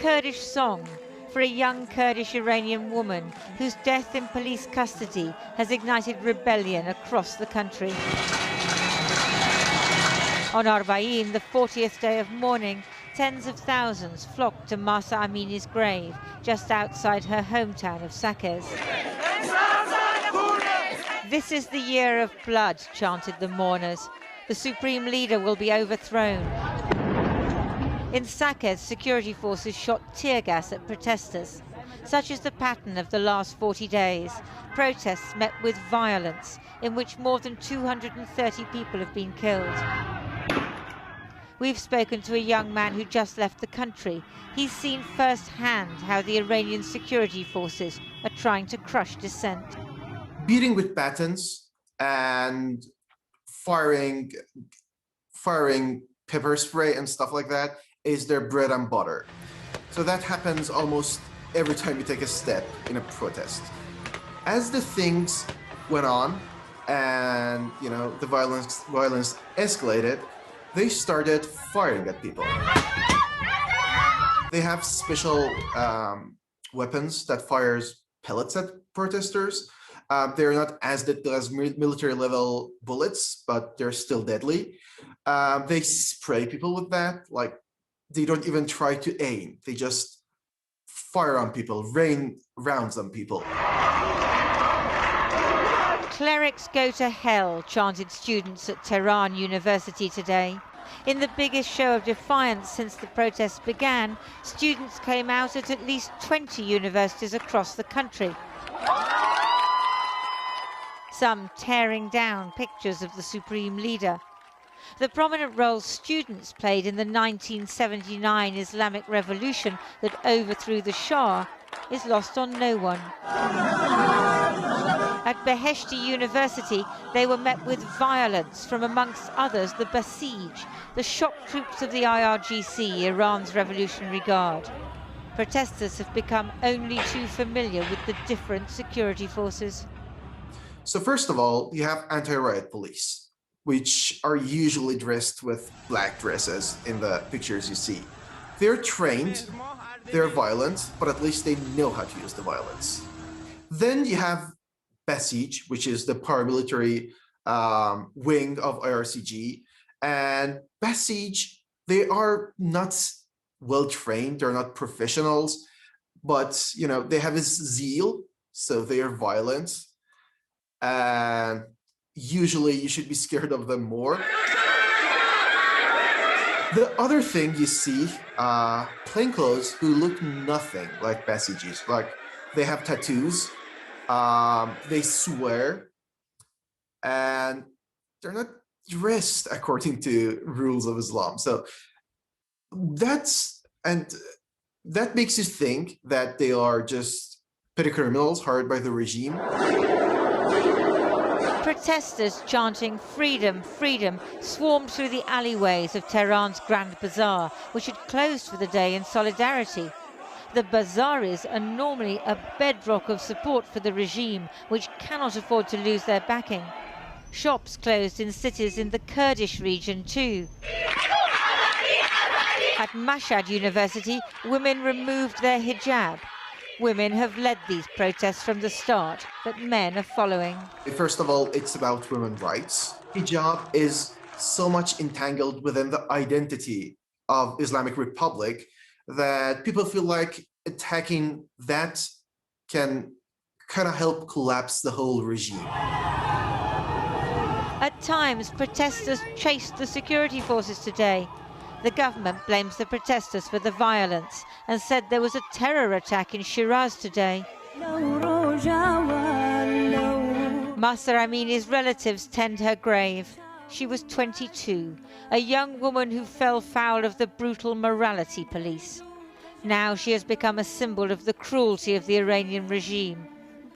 Kurdish song for a young Kurdish Iranian woman whose death in police custody has ignited rebellion across the country. On Arba'in, the 40th day of mourning, tens of thousands flocked to Mahsa Amini's grave just outside her hometown of Saqez. This is the year of blood, chanted the mourners. The supreme leader will be overthrown. In Saqez, security forces shot tear gas at protesters. Such is the pattern of the last 40 days. Protests met with violence, in which more than 230 people have been killed. We've spoken to a young man who just left the country. He's seen firsthand how the Iranian security forces are trying to crush dissent. Beating with batons and firing pepper spray and stuff like that is their bread and butter. So that happens almost every time you take a step in a protest. As the things went on and the violence escalated, they started firing at people. They have special weapons that fires pellets at protesters. They're not as deadly as military level bullets, but they're still deadly. They spray people with that. Like, they don't even try to aim. They just fire on people, rain rounds on people. Clerics go to hell, chanted students at Tehran University today. In the biggest show of defiance since the protests began, students came out at least 20 universities across the country. Some tearing down pictures of the supreme leader. The prominent role students played in the 1979 Islamic Revolution that overthrew the Shah is lost on no one. At Beheshti University, they were met with violence from, amongst others, the Basij, the shock troops of the IRGC, Iran's Revolutionary Guard. Protesters have become only too familiar with the different security forces. So first of all, you have anti-riot police, which are usually dressed with black dresses in the pictures you see. They're trained, they're violent, but at least they know how to use the violence. Then you have Basij, which is the paramilitary wing of IRCG. And Basij, they are not well-trained, they're not professionals, but they have this zeal, so they are violent. And usually you should be scared of them more. The other thing you see, plainclothes who look nothing like Basijis. Like, they have tattoos, they swear, and they're not dressed according to rules of Islam. So that makes you think that they are just petty criminals hired by the regime. Protesters chanting "Freedom, freedom" swarmed through the alleyways of Tehran's Grand Bazaar, which had closed for the day in solidarity. The bazaars are normally a bedrock of support for the regime, which cannot afford to lose their backing. Shops closed in cities in the Kurdish region too. At Mashhad University, women removed their hijab. Women have led these protests from the start, but men are following. First of all, it's about women's rights. Hijab is so much entangled within the identity of Islamic Republic that people feel like attacking that can kind of help collapse the whole regime. At times, protesters chased the security forces today. The government blames the protesters for the violence and said there was a terror attack in Shiraz today. Mahsa Amini's relatives tend her grave. She was 22, a young woman who fell foul of the brutal morality police. Now she has become a symbol of the cruelty of the Iranian regime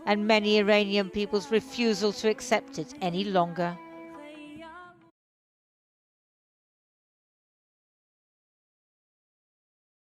and many Iranian people's refusal to accept it any longer.